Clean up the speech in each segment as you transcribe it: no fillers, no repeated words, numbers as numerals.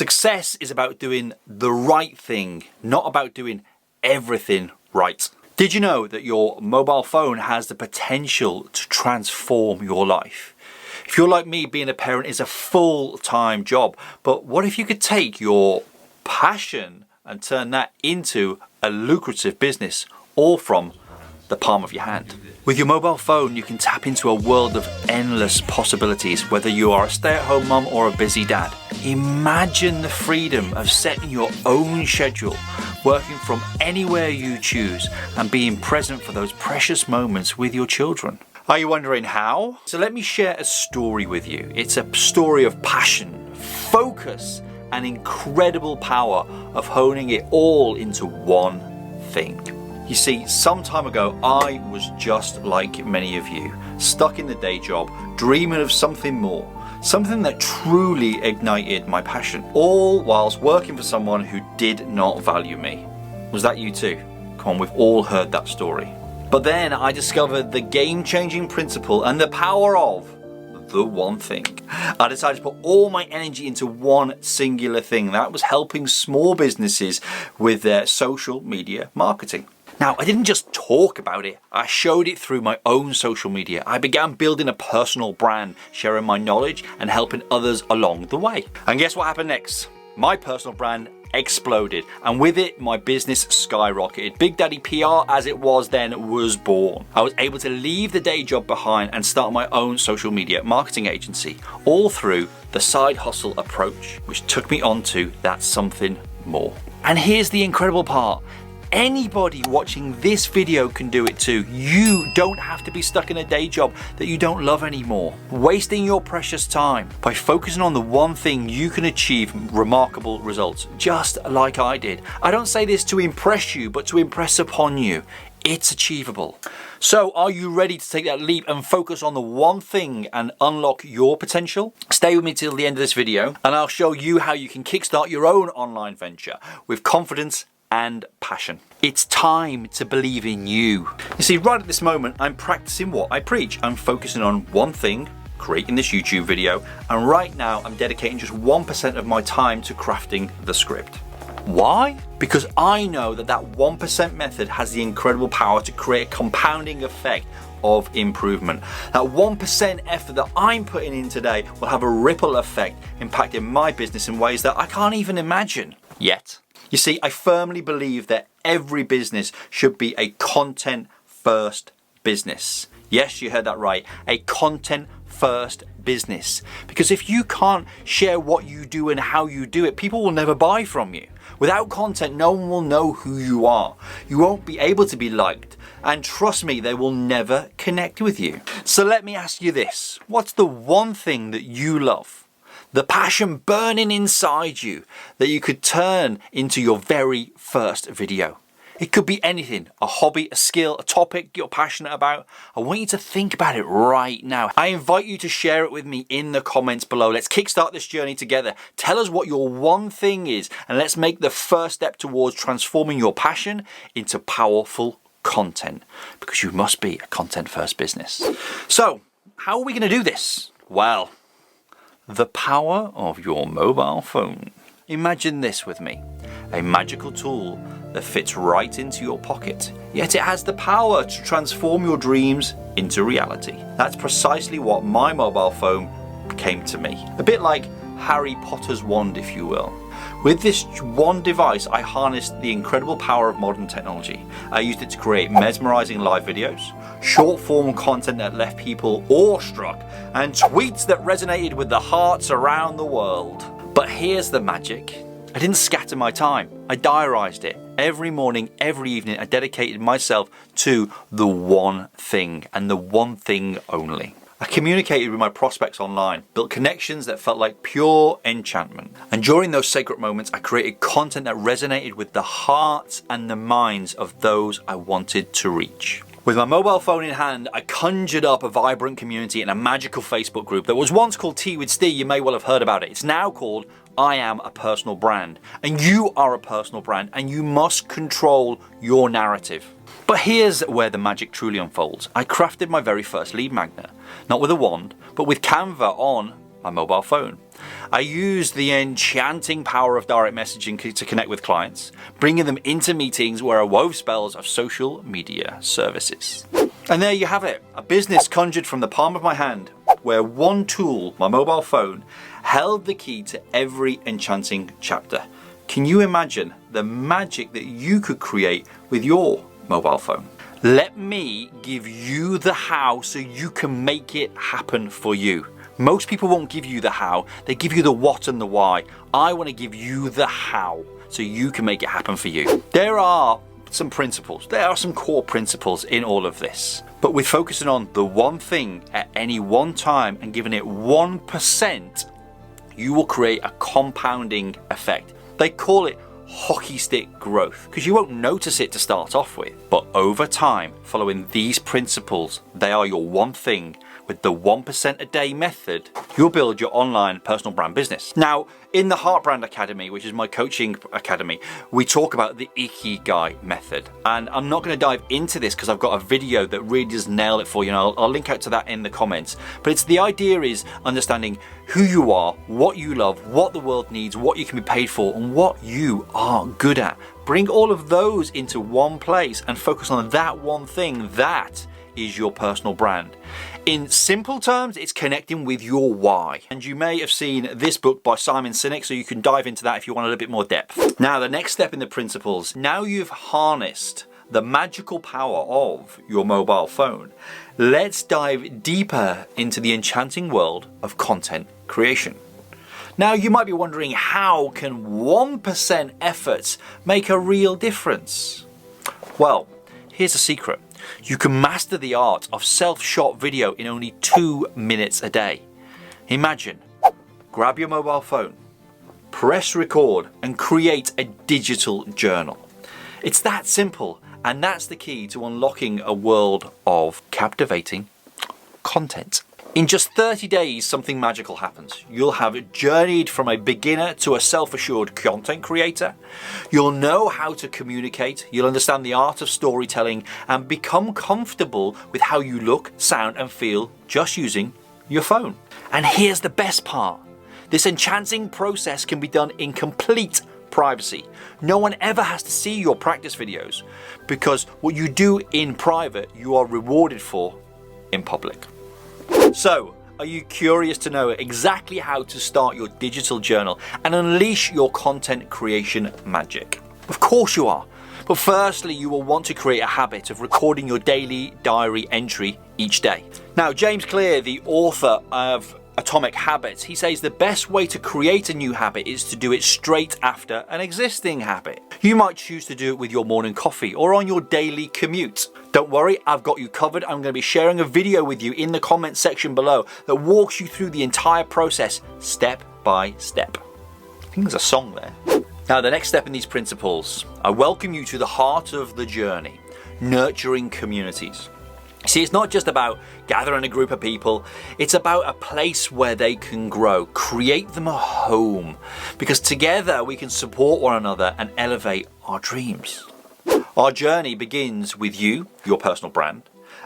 Success is about doing the right thing, not about doing everything right. Did you know that your mobile phone has the potential to transform your life? If you're like me, being a parent is a full-time job, but what if you could take your passion and turn that into a lucrative business, all from the palm of your hand? With your mobile phone, you can tap into a world of endless possibilities, whether you are a stay-at-home mum or a busy dad. Imagine the freedom of setting your own schedule, working from anywhere you choose, and being present for those precious moments with your children. Are you wondering how? So let me share a story with you. It's a story of passion, focus, and incredible power of honing it all into one thing. You see, some time ago, I was just like many of you, stuck in the day job, dreaming of something more, something that truly ignited my passion, all whilst working for someone who did not value me. Was that you too? Come on, we've all heard that story. But then I discovered the game-changing principle and the power of the one thing. I decided to put all my energy into one singular thing. That was helping small businesses with their social media marketing. Now, I didn't just talk about it, I showed it through my own social media. I began building a personal brand, sharing my knowledge and helping others along the way. And guess what happened next? My personal brand exploded, and with it, my business skyrocketed. Big Daddy PR, as it was then, was born. I was able to leave the day job behind and start my own social media marketing agency, all through the side hustle approach, which took me on to that something more. And here's the incredible part. Anybody watching this video can do it too. You don't have to be stuck in a day job that you don't love anymore, wasting your precious time. By focusing on the one thing, you can achieve remarkable results, just like I did. I don't say this to impress you, but to impress upon you. It's achievable. So are you ready to take that leap and focus on the one thing and unlock your potential? Stay with me till the end of this video and I'll show you how you can kickstart your own online venture with confidence and passion. It's time to believe in you. You see, right at this moment, I'm practicing what I preach. I'm focusing on one thing, creating this YouTube video, and right now I'm dedicating just 1% of my time to crafting the script. Why? Because I know that 1% method has the incredible power to create a compounding effect of improvement. That 1% effort that I'm putting in today will have a ripple effect impacting my business in ways that I can't even imagine yet. You see, I firmly believe that every business should be a content first business. Yes, you heard that right, a content first business. Because if you can't share what you do and how you do it, people will never buy from you. Without content, no one will know who you are. You won't be able to be liked. And trust me, they will never connect with you. So let me ask you this. What's the one thing that you love? The passion burning inside you that you could turn into your very first video. It could be anything, a hobby, a skill, a topic you're passionate about. I want you to think about it right now. I invite you to share it with me in the comments below. Let's kickstart this journey together. Tell us what your one thing is and let's make the first step towards transforming your passion into powerful content, because you must be a content first business. So, how are we going to do this? Well, the power of your mobile phone. Imagine this with me, a magical tool that fits right into your pocket, yet it has the power to transform your dreams into reality. That's precisely what my mobile phone became to me. A bit like Harry Potter's wand, if you will. With this one device, I harnessed the incredible power of modern technology. I used it to create mesmerizing live videos, short form content that left people awestruck, and tweets that resonated with the hearts around the world. But here's the magic. I didn't scatter my time. I diarized it. Every morning, every evening, I dedicated myself to the one thing and the one thing only. I communicated with my prospects online, built connections that felt like pure enchantment. And during those sacred moments, I created content that resonated with the hearts and the minds of those I wanted to reach. With my mobile phone in hand, I conjured up a vibrant community and a magical Facebook group that was once called Tea with Steve. You may well have heard about it. It's now called I Am a Personal Brand. And you are a personal brand and you must control your narrative. But here's where the magic truly unfolds. I crafted my very first lead magnet, not with a wand, but with Canva on my mobile phone. I use the enchanting power of direct messaging to connect with clients, bringing them into meetings where I wove spells of social media services. And there you have it, a business conjured from the palm of my hand, where one tool, my mobile phone, held the key to every enchanting chapter. Can you imagine the magic that you could create with your mobile phone? Let me give you the how so you can make it happen for you. Most people won't give you the how, they give you the what and the why. I want to give you the how so you can make it happen for you. There are some principles, there are some core principles in all of this. But with focusing on the one thing at any one time and giving it 1%, you will create a compounding effect. They call it hockey stick growth because you won't notice it to start off with. But over time, following these principles, they are your one thing. With the 1% a day method, you'll build your online personal brand business. Now, in the Heart Brand Academy, which is my coaching academy, we talk about the Ikigai method. And I'm not going to dive into this because I've got a video that really does nail it for you. And I'll link out to that in the comments. But it's the idea is understanding who you are, what you love, what the world needs, what you can be paid for, and what you are good at. Bring all of those into one place and focus on that one thing. That is your personal brand. In simple terms, it's connecting with your why. And you may have seen this book by Simon Sinek, so you can dive into that if you want a little bit more depth. Now, the next step in the principles, now you've harnessed the magical power of your mobile phone, let's dive deeper into the enchanting world of content creation. Now, you might be wondering, how can 1% efforts make a real difference? Well, here's a secret. You can master the art of self-shot video in only 2 minutes a day. Imagine, grab your mobile phone, press record, and create a digital journal. It's that simple, and that's the key to unlocking a world of captivating content. In just 30 days, something magical happens. You'll have journeyed from a beginner to a self-assured content creator. You'll know how to communicate. You'll understand the art of storytelling and become comfortable with how you look, sound, and feel just using your phone. And here's the best part. This enchanting process can be done in complete privacy. No one ever has to see your practice videos because what you do in private, you are rewarded for in public. So, are you curious to know exactly how to start your digital journal and unleash your content creation magic? Of course you are. But firstly, you will want to create a habit of recording your daily diary entry each day. Now, James Clear, the author of Atomic Habits, he says the best way to create a new habit is to do it straight after an existing habit. You might choose to do it with your morning coffee or on your daily commute. Don't worry, I've got you covered. I'm going to be sharing a video with you in the comment section below that walks you through the entire process step by step. I think there's a song there. Now, the next step in these principles, I welcome you to the heart of the journey, nurturing communities. See, it's not just about gathering a group of people, it's about a place where they can grow. Create them a home, because together we can support one another and elevate our dreams. Our journey begins with you, your personal brand,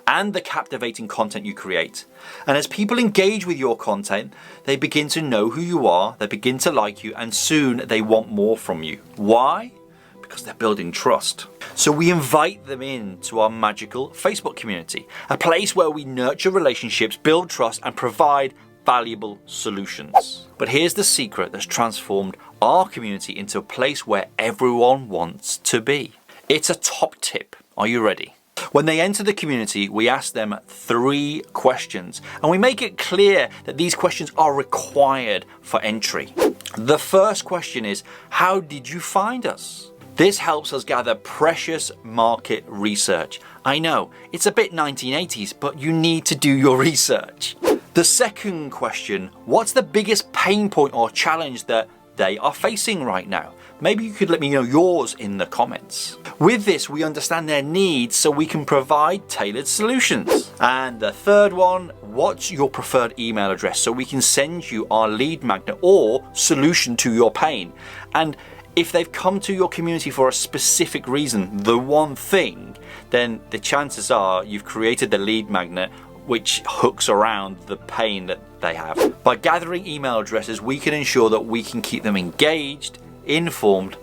and the captivating content you create. And as people engage with your content, they begin to know who you are, they begin to like you, and soon they want more from you. Why? Because they're building trust. So we invite them into our magical Facebook community, a place where we nurture relationships, build trust, and provide valuable solutions. But here's the secret that's transformed our community into a place where everyone wants to be. It's a top tip. Are you ready? When they enter the community, we ask them 3 questions, and we make it clear that these questions are required for entry. The first question is, how did you find us? This helps us gather precious market research. I know, it's a bit 1980s, but you need to do your research. The second question, what's the biggest pain point or challenge that they are facing right now? Maybe you could let me know yours in the comments. With this, we understand their needs so we can provide tailored solutions. And the third one, what's your preferred email address so we can send you our lead magnet or solution to your pain. And if they've come to your community for a specific reason, the one thing, then the chances are you've created the lead magnet which hooks around the pain that they have. By gathering email addresses, we can ensure that we can keep them engaged, informed,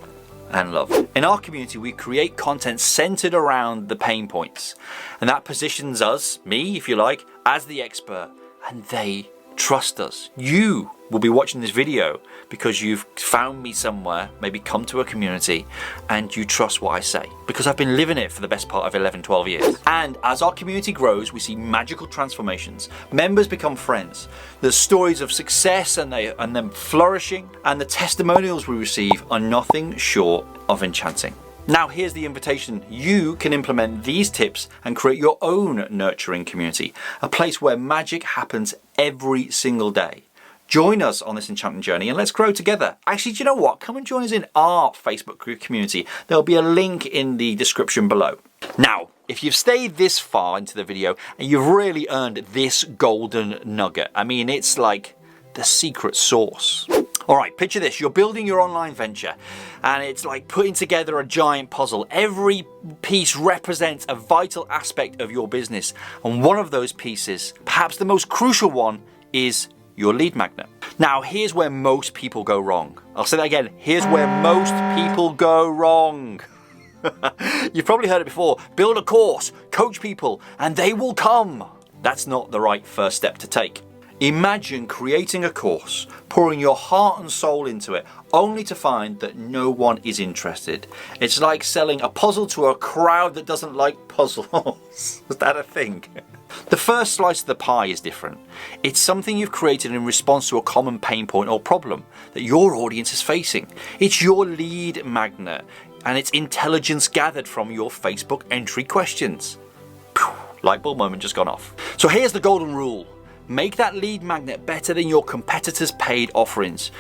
and loved. In our community, we create content centered around the pain points, and that positions us, me if you like, as the expert, and they trust us. You will be watching this video because you've found me somewhere, maybe come to a community, and you trust what I say, because I've been living it for the best part of 11, 12 years. And as our community grows, we see magical transformations. Members become friends. There's stories of success and them flourishing, and the testimonials we receive are nothing short of enchanting. Now here's the invitation. You can implement these tips and create your own nurturing community, a place where magic happens every single day. Join us on this enchanting journey and let's grow together. Actually, do you know what? Come and join us in our Facebook group community. There'll be a link in the description below. Now, if you've stayed this far into the video and you've really earned this golden nugget, I mean, it's like the secret sauce. All right, picture this. You're building your online venture and it's like putting together a giant puzzle. Every piece represents a vital aspect of your business. And one of those pieces, perhaps the most crucial one, is your lead magnet. Now, here's where most people go wrong. I'll say that again. Here's where most people go wrong. You've probably heard it before. Build a course, coach people, and they will come. That's not the right first step to take. Imagine creating a course, pouring your heart and soul into it, only to find that no one is interested. It's like selling a puzzle to a crowd that doesn't like puzzles. Is that a thing? The first slice of the pie is different. It's something you've created in response to a common pain point or problem that your audience is facing. It's your lead magnet, and it's intelligence gathered from your Facebook entry questions. Light bulb moment just gone off. So here's the golden rule. Make that lead magnet better than your competitors' paid offerings.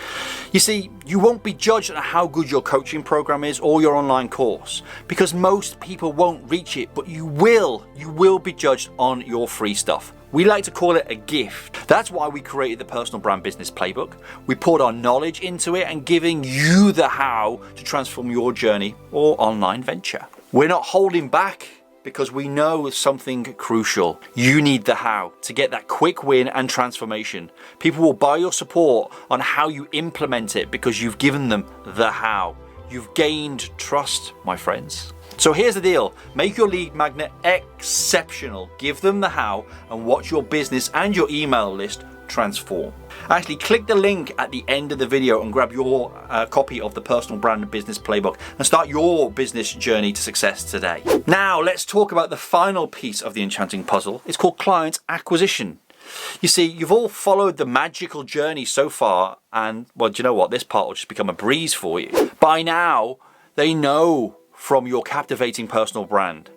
You see, you won't be judged on how good your coaching program is or your online course, because most people won't reach it, but you will be judged on your free stuff. We like to call it a gift. That's why we created the Personal Brand Business Playbook. We poured our knowledge into it and giving you the how to transform your journey or online venture. We're not holding back, because we know something crucial. You need the how to get that quick win and transformation. People will buy your support on how you implement it because you've given them the how. You've gained trust, my friends. So here's the deal. Make your lead magnet exceptional. Give them the how and watch your business and your email list transform. Actually, click the link at the end of the video and grab your copy of the Personal Brand Business Playbook and start your business journey to success today. Now, let's talk about the final piece of the enchanting puzzle. It's called client acquisition. You see, you've all followed the magical journey so far, and well, do you know what? This part will just become a breeze for you. By now, they know from your captivating personal brand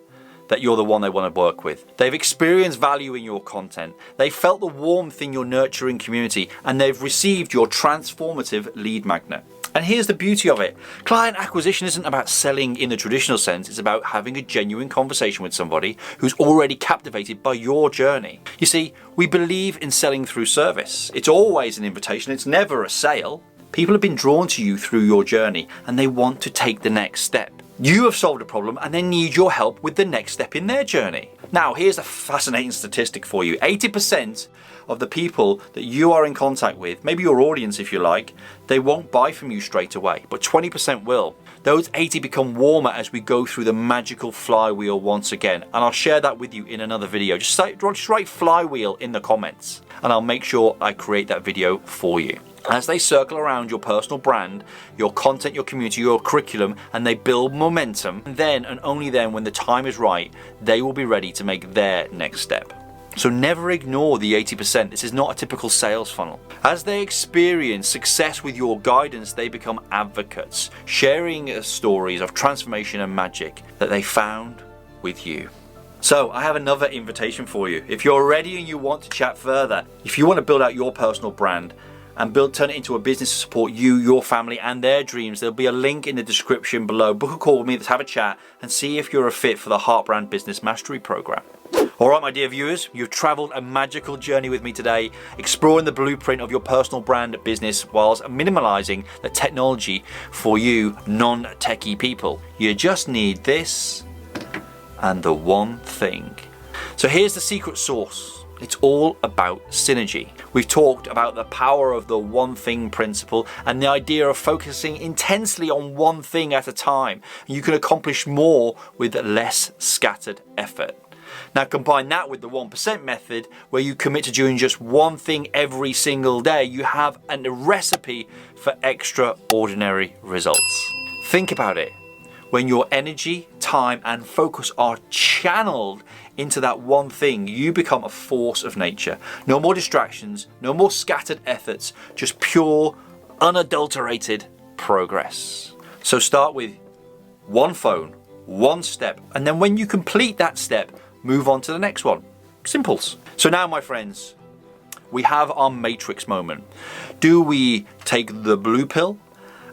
that you're the one they want to work with. They've experienced value in your content. They've felt the warmth in your nurturing community, and they've received your transformative lead magnet. And here's the beauty of it. Client acquisition isn't about selling in the traditional sense. It's about having a genuine conversation with somebody who's already captivated by your journey. You see, we believe in selling through service. It's always an invitation. It's never a sale. People have been drawn to you through your journey, and they want to take the next step. You have solved a problem and they need your help with the next step in their journey. Now, here's a fascinating statistic for you. 80% of the people that you are in contact with, maybe your audience if you like, they won't buy from you straight away, but 20% will. Those 80 become warmer as we go through the magical flywheel once again. And I'll share that with you in another video. Just write flywheel in the comments and I'll make sure I create that video for you. As they circle around your personal brand, your content, your community, your curriculum, and they build momentum, then and only then, when the time is right, they will be ready to make their next step. So never ignore the 80%. This is not a typical sales funnel. As they experience success with your guidance, they become advocates, sharing stories of transformation and magic that they found with you. So I have another invitation for you. If you're ready and you want to chat further, if you want to build out your personal brand, and turn it into a business to support you, your family, and their dreams, there'll be a link in the description below. Book a call with me, let's have a chat, and see if you're a fit for the Heart Brand Business Mastery Program. All right, my dear viewers, you've traveled a magical journey with me today, exploring the blueprint of your personal brand business whilst minimalizing the technology for you non-techie people. You just need this and the one thing. So here's the secret sauce. It's all about synergy. We've talked about the power of the one thing principle and the idea of focusing intensely on one thing at a time. You can accomplish more with less scattered effort. Now combine that with the 1% method, where you commit to doing just one thing every single day. You have a recipe for extraordinary results. Think about it. When your energy, time, and focus are channeled into that one thing, you become a force of nature. No more distractions, no more scattered efforts, just pure, unadulterated progress. So start with one phone, one step, and then when you complete that step, move on to the next one. Simples. So now, my friends, we have our matrix moment. Do we take the blue pill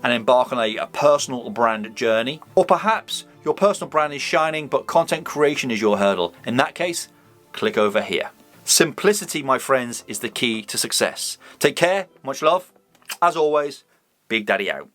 and embark on a personal brand journey? Or perhaps your personal brand is shining, but content creation is your hurdle. In that case, click over here. Simplicity, my friends, is the key to success. Take care, much love. As always, Big Daddy out.